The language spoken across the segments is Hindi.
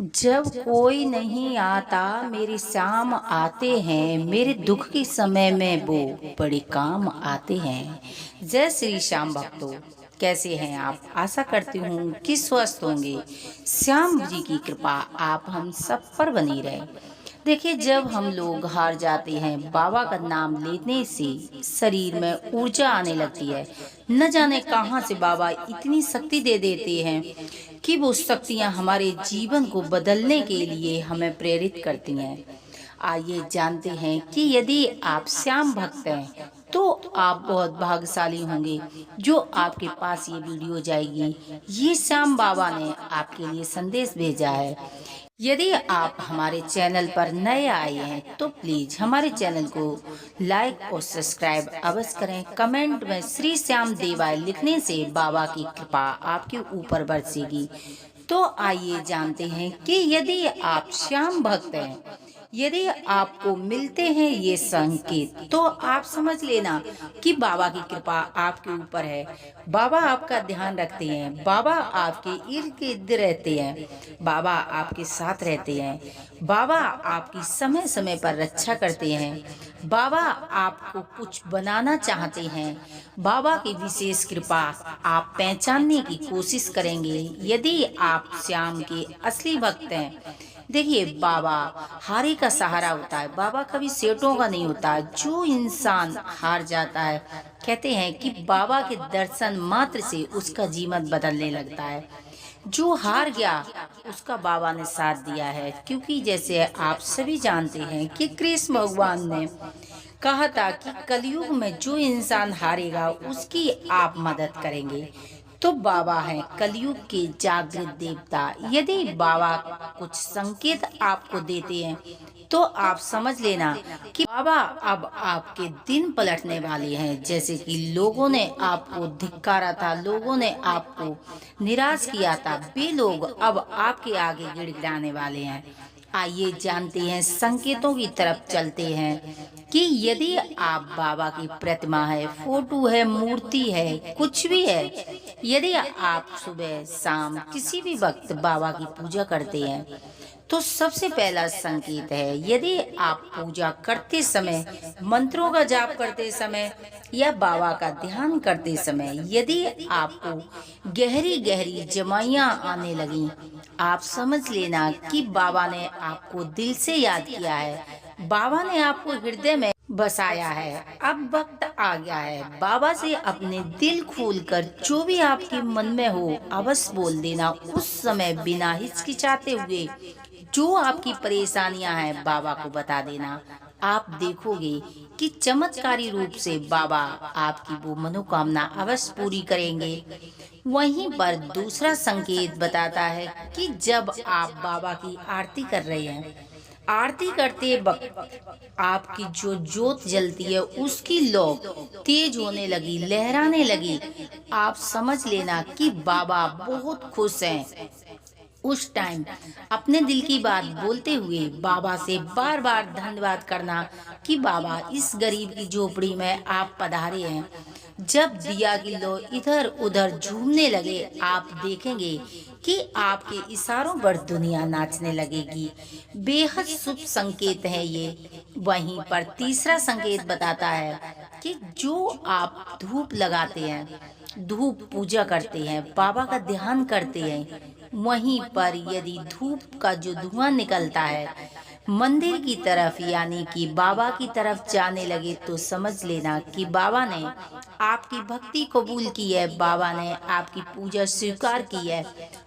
जब कोई नहीं आता मेरे श्याम आते हैं, मेरे दुख के समय में वो बड़े काम आते हैं। जय श्री श्याम भक्तों, कैसे हैं आप? आशा करती हूँ कि स्वस्थ होंगे। श्याम जी की कृपा आप हम सब पर बनी रहे। देखिए, जब हम लोग हार जाते हैं, बाबा का नाम लेने से शरीर में ऊर्जा आने लगती है। न जाने कहां से बाबा इतनी शक्ति दे देते हैं कि वो शक्तियां हमारे जीवन को बदलने के लिए हमें प्रेरित करती हैं। आइए जानते हैं कि यदि आप श्याम भक्त हैं तो आप बहुत भाग्यशाली होंगे जो आपके पास ये वीडियो जाएगी। ये श्याम बाबा ने आपके लिए संदेश भेजा है। यदि आप हमारे चैनल पर नए आए हैं तो प्लीज हमारे चैनल को लाइक और सब्सक्राइब अवश्य करें। कमेंट में श्री श्याम देवाय लिखने से बाबा की कृपा आपके ऊपर बरसेगी। तो आइए जानते हैं कि यदि आप श्याम भक्त हैं, यदि आपको मिलते हैं ये संकेत, तो आप समझ लेना कि बाबा की कृपा आपके ऊपर है। बाबा आपका ध्यान रखते हैं, बाबा आपके इर्द गिर्द रहते हैं, बाबा आपके साथ रहते हैं, बाबा आपकी समय समय पर रक्षा करते हैं, बाबा आपको कुछ बनाना चाहते हैं। बाबा की विशेष कृपा आप पहचानने की कोशिश करेंगे यदि आप श्याम के असली भक्त हैं। देखिए, बाबा हारे का सहारा होता है, बाबा कभी सेठों का नहीं होता। जो इंसान हार जाता है, कहते हैं कि बाबा के दर्शन मात्र से उसका जीवन बदलने लगता है। जो हार गया उसका बाबा ने साथ दिया है, क्योंकि जैसे आप सभी जानते हैं कि कृष्ण भगवान ने कहा था कि कलयुग में जो इंसान हारेगा उसकी आप मदद करेंगे। तो बाबा हैं कलयुग के जागृत देवता। यदि बाबा कुछ संकेत आपको देते हैं तो आप समझ लेना कि बाबा अब आपके दिन पलटने वाले हैं। जैसे कि लोगों ने आपको धिक्कारा था, लोगों ने आपको निराश किया था, वे लोग अब आपके आगे गिड़गिड़ाने वाले हैं। आइए जानते हैं, संकेतों की तरफ चलते हैं कि यदि आप बाबा की प्रतिमा है, फोटो है, मूर्ति है, कुछ भी है, यदि आप सुबह शाम किसी भी वक्त बाबा की पूजा करते हैं तो सबसे पहला संकेत है, यदि आप पूजा करते समय, मंत्रों का जाप करते समय या बाबा का ध्यान करते समय यदि आपको गहरी गहरी जमाइयाँ आने लगी, आप समझ लेना कि बाबा ने आपको दिल से याद किया है, बाबा ने आपको हृदय में बसाया है। अब वक्त आ गया है बाबा से अपने दिल खोलकर जो भी आपके मन में हो अवश्य बोल देना। उस समय बिना हिचकिचाते हुए जो आपकी परेशानियां हैं बाबा को बता देना। आप देखोगे कि चमत्कारी रूप से बाबा आपकी वो मनोकामना अवश्य पूरी करेंगे। वहीं पर दूसरा संकेत बताता है कि जब आप बाबा की आरती कर रहे हैं, आरती करते वक्त आपकी जो ज्योत जलती है उसकी लौ तेज होने लगी, लहराने लगी, आप समझ लेना कि बाबा बहुत खुश हैं। उस टाइम अपने दिल की बात बोलते हुए बाबा से बार बार धन्यवाद करना कि बाबा इस गरीब की झोपड़ी में आप पधारे हैं। जब दिया की लो इधर उधर झूमने लगे, आप देखेंगे कि आपके इशारों पर दुनिया नाचने लगेगी। बेहद शुभ संकेत है ये। वहीं पर तीसरा संकेत बताता है कि जो आप धूप लगाते हैं, धूप पूजा करते हैं, बाबा का ध्यान करते हैं, वहीं पर यदि धूप का जो धुआं निकलता है मंदिर की तरफ यानी कि बाबा की तरफ जाने लगे, तो समझ लेना कि बाबा ने आपकी भक्ति कबूल की है, बाबा ने आपकी पूजा स्वीकार की है।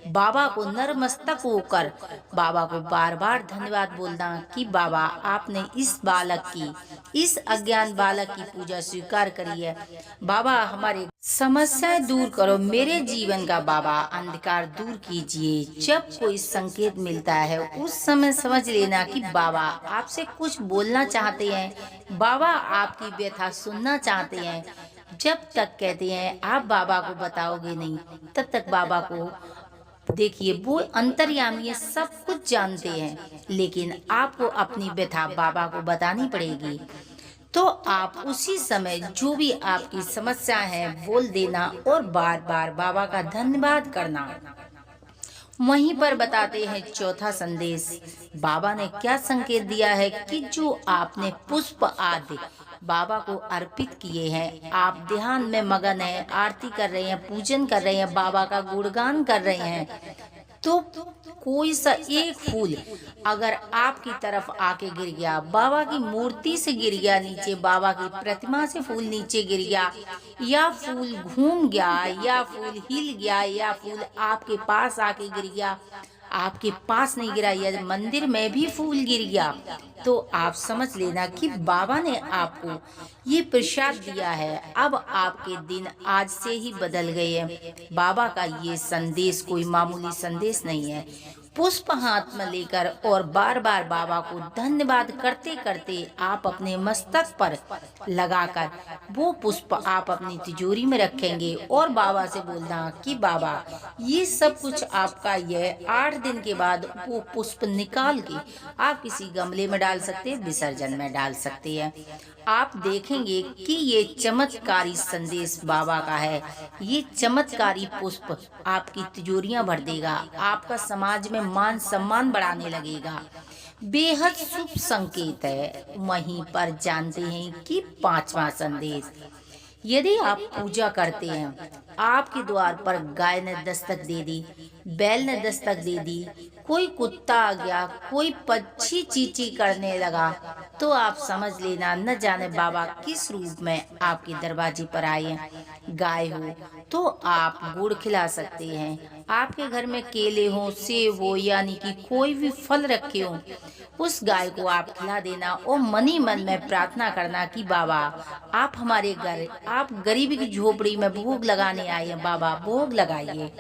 बाबा को नतमस्तक होकर बाबा को बार बार धन्यवाद बोलना कि बाबा आपने इस बालक की, इस अज्ञान बालक की पूजा स्वीकार करी है। बाबा हमारे समस्याएं दूर करो, मेरे जीवन का बाबा अंधकार दूर कीजिए। जब कोई संकेत मिलता है उस समय समझ लेना कि बाबा आपसे कुछ बोलना चाहते हैं, बाबा आपकी व्यथा सुनना चाहते हैं। जब तक कहते हैं आप बाबा को बताओगे नहीं, तब तक बाबा को देखिए वो अंतर्यामी है, सब कुछ जानते हैं, लेकिन आपको अपनी व्यथा बाबा को बतानी पड़ेगी। तो आप उसी समय जो भी आपकी समस्या है बोल देना और बार बार बाबा का धन्यवाद करना। वहीं पर बताते हैं चौथा संदेश। बाबा ने क्या संकेत दिया है कि जो आपने पुष्प आदि बाबा को अर्पित किए हैं, आप ध्यान में मगन हैं, आरती कर रहे हैं, पूजन कर रहे हैं, बाबा का गुणगान कर रहे हैं, तो कोई सा एक फूल अगर आपकी तरफ आके गिर गया, बाबा की मूर्ति से गिर गया नीचे, बाबा की प्रतिमा से फूल नीचे गिर गया, या फूल घूम गया, या फूल हिल गया, या फूल आपके पास आके गिर गया, आपके पास नहीं गिरा, या मंदिर में भी फूल गिर गया, तो आप समझ लेना कि बाबा ने आपको ये प्रसाद दिया है। अब आपके दिन आज से ही बदल गए हैं। बाबा का ये संदेश कोई मामूली संदेश नहीं है। पुष्प हाथ में लेकर और बार बार बाबा को धन्यवाद करते करते आप अपने मस्तक पर लगाकर वो पुष्प आप अपनी तिजोरी में रखेंगे और बाबा से बोलना कि बाबा ये सब कुछ आपका, यह 8 दिन के बाद वो पुष्प निकाल के आप किसी गमले में डाल सकते हैं, विसर्जन में डाल सकते हैं। आप देखेंगे कि ये चमत्कारी संदेश बाबा का है। ये चमत्कारी पुष्प आपकी तिजोरियां भर देगा, आपका समाज में मान सम्मान बढ़ाने लगेगा, बेहद शुभ संकेत है। वहीं पर जानते हैं कि 5वां संदेश, यदि आप पूजा करते हैं, आपके द्वार पर गाय ने दस्तक दे दी, बैल ने दस्तक दे दी, कोई कुत्ता आ गया, कोई पक्षी चींची करने लगा, तो आप समझ लेना न जाने बाबा किस रूप में आपके दरवाजे पर आए हैं। गाय हो तो आप गुड़ खिला सकते हैं, आपके घर में केले हो, सेब हो, यानी कि कोई भी फल रखे हो, उस गाय को आप खिला देना और मनी मन में प्रार्थना करना कि बाबा आप हमारे घर, आप गरीबी की झोपड़ी में भोग लगाने आए हैं, बाबा भोग लगाइए।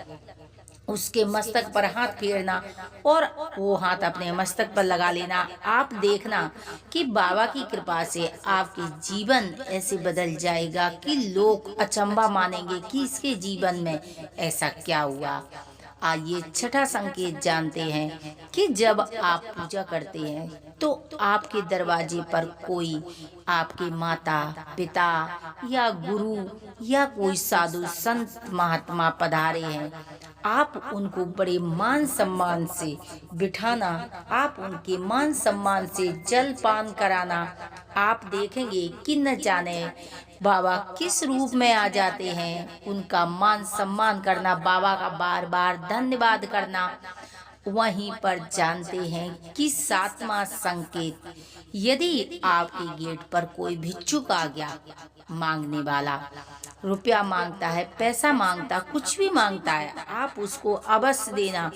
उसके मस्तक पर हाथ फेरना और वो हाथ अपने मस्तक पर लगा लेना। आप देखना कि बाबा की कृपा से आपके जीवन ऐसे बदल जाएगा कि लोग अचंभा मानेंगे कि इसके जीवन में ऐसा क्या हुआ। आइए छठा संकेत जानते हैं कि जब आप पूजा करते हैं तो आपके दरवाजे पर कोई आपके माता पिता या गुरु या कोई साधु संत महात्मा पधारे हैं, आप उनको बड़े मान सम्मान से बिठाना, आप उनके मान सम्मान से जल पान कराना। आप देखेंगे कि न जाने बाबा किस रूप में आ जाते हैं, उनका मान सम्मान करना, बाबा का बार बार धन्यवाद करना। वहीं पर जानते हैं कि 7वां संकेत, यदि आपके गेट पर कोई भिक्षुक आ गया, मांगने वाला रुपया मांगता है, पैसा मांगता, कुछ भी मांगता है, आप उसको अवश्य देना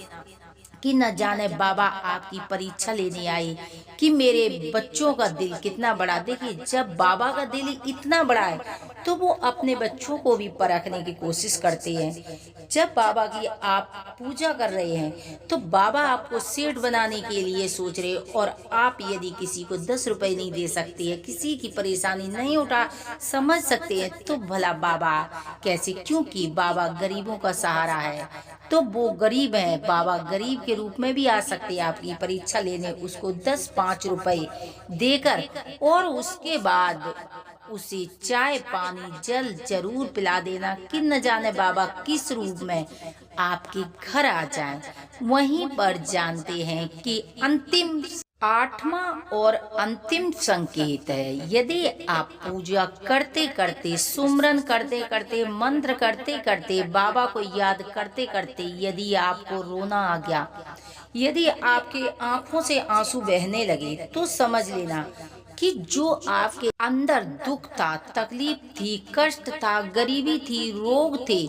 कि न जाने बाबा आपकी परीक्षा लेने आए कि मेरे बच्चों का दिल कितना बड़ा। देखिए जब बाबा का दिल इतना बड़ा है तो वो अपने बच्चों को भी परखने की कोशिश करते हैं। जब बाबा की आप पूजा कर रहे हैं तो बाबा आपको सेठ बनाने के लिए सोच रहे, और आप यदि किसी को 10 रुपए नहीं दे सकते हैं, किसी की परेशानी नहीं उठा समझ सकते हैं, तो भला बाबा कैसे, क्योंकि बाबा गरीबों का सहारा है, तो वो गरीब है, बाबा गरीब के रूप में भी आ सकते हैं आपकी परीक्षा लेने, उसको 10-5 रुपए देकर, और उसके बाद उसे चाय पानी जल जरूर पिला देना कि न जाने बाबा किस रूप में आपके घर आ जाएं। वहीं पर जानते हैं कि अंतिम 8वां और अंतिम संकेत है, यदि आप पूजा करते करते, सुमरन करते करते, मंत्र करते करते, बाबा को याद करते करते यदि आपको रोना आ गया, यदि आपके आंखों से आंसू बहने लगे, तो समझ लेना कि जो आपके अंदर दुख था, तकलीफ थी, कष्ट था, गरीबी थी, रोग थे,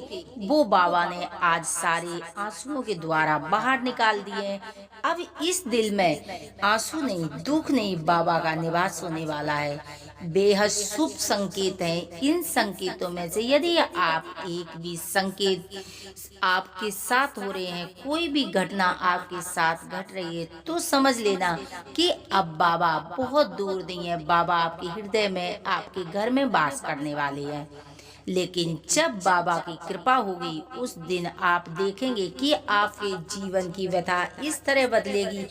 वो बाबा ने आज सारे आंसुओं के द्वारा बाहर निकाल दिए। अब इस दिल में आंसू नहीं, दुख नहीं, बाबा का निवास होने वाला है। बेहद शुभ संकेत है। इन संकेतों में से यदि आप एक भी संकेत आपके साथ हो रहे हैं, कोई भी घटना आपके साथ घट रही है, तो समझ लेना कि अब बाबा बहुत दूर नहीं है, बाबा आपके हृदय में, आपके घर में वास करने वाले हैं। लेकिन जब बाबा की कृपा होगी उस दिन आप देखेंगे कि आपके जीवन की व्यथा इस तरह बदलेगी,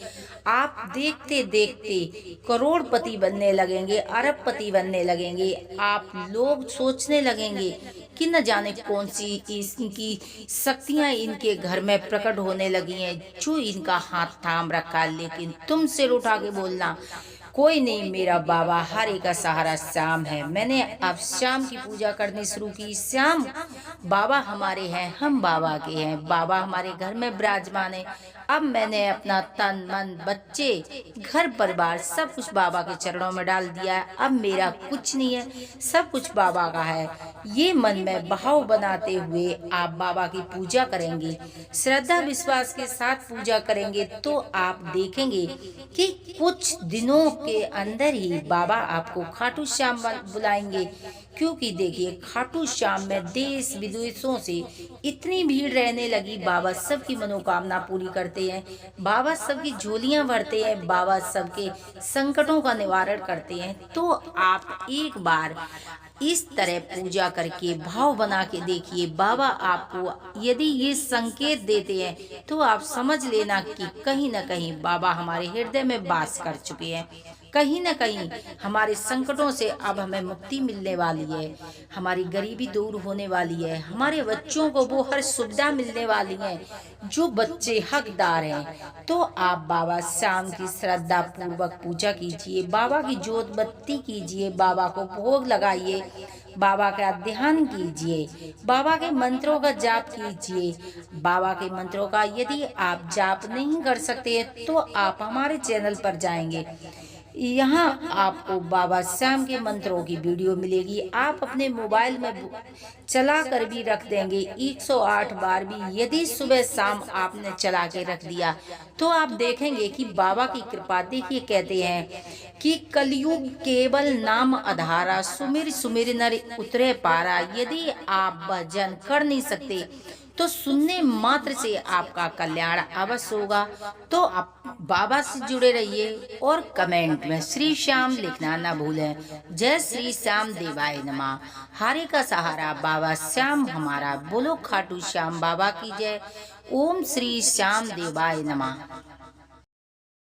आप देखते देखते करोड़पति बनने लगेंगे, अरबपति बनने लगेंगे। आप लोग सोचने लगेंगे कि न जाने कौन सी इनकी शक्तियां इनके घर में प्रकट होने लगी हैं, जो इनका हाथ थाम रखा है। लेकिन तुम सिर उठा के बोलना, कोई नहीं, मेरा बाबा हरे का सहारा श्याम है। मैंने अब श्याम की पूजा करनी शुरू की। श्याम बाबा हमारे हैं, हम बाबा के हैं, बाबा हमारे घर में विराजमान है। अब मैंने अपना तन मन बच्चे घर परिवार सब कुछ बाबा के चरणों में डाल दिया है। अब मेरा कुछ नहीं है, सब कुछ बाबा का है। ये मन में भाव बनाते हुए आप बाबा की पूजा करेंगे, श्रद्धा विश्वास के साथ पूजा करेंगे, तो आप देखेंगे कि कुछ दिनों के अंदर ही बाबा आपको खाटू श्याम बुलाएंगे। क्योंकि देखिए, खाटू श्याम में देश विदेशों से इतनी भीड़ रहने लगी। बाबा सबकी मनोकामना पूरी करते हैं, बाबा सबकी झोलियां भरते हैं, बाबा सबके संकटों का निवारण करते हैं। तो आप एक बार इस तरह पूजा करके भाव बना के देखिए। बाबा आपको यदि ये संकेत देते हैं तो आप समझ लेना कि कहीं न कहीं बाबा हमारे हृदय में वास कर चुके हैं। कहीं न कहीं हमारे संकटों से अब हमें मुक्ति मिलने वाली है, हमारी गरीबी दूर होने वाली है, हमारे बच्चों को वो हर सुविधा मिलने वाली है जो बच्चे हकदार हैं। तो आप बाबा श्याम की श्रद्धा पूर्वक पूजा कीजिए, बाबा की जोत बत्ती कीजिए, बाबा को भोग लगाइए, बाबा का ध्यान कीजिए, बाबा के मंत्रों का जाप कीजिए। बाबा के मंत्रों का यदि आप जाप नहीं कर सकते तो आप हमारे चैनल पर जाएंगे, यहाँ आपको बाबा श्याम के मंत्रों की वीडियो मिलेगी। आप अपने मोबाइल में चला कर भी रख देंगे 108 बार भी। यदि सुबह शाम आपने चला के रख दिया तो आप देखेंगे कि बाबा की कृपा। देखिए, कहते हैं कि कलयुग केवल नाम आधारा, सुमिर सुमिर नर उतरे पारा। यदि आप भजन कर नहीं सकते तो सुनने मात्र से आपका कल्याण अवश्य होगा। तो आप बाबा से जुड़े रहिए और कमेंट में श्री श्याम लिखना न भूलें। जय श्री श्याम देवाय नमः। हरे का सहारा बाबा श्याम हमारा। बोलो खाटू श्याम बाबा की जय। ओम श्री श्याम देवाय नमः।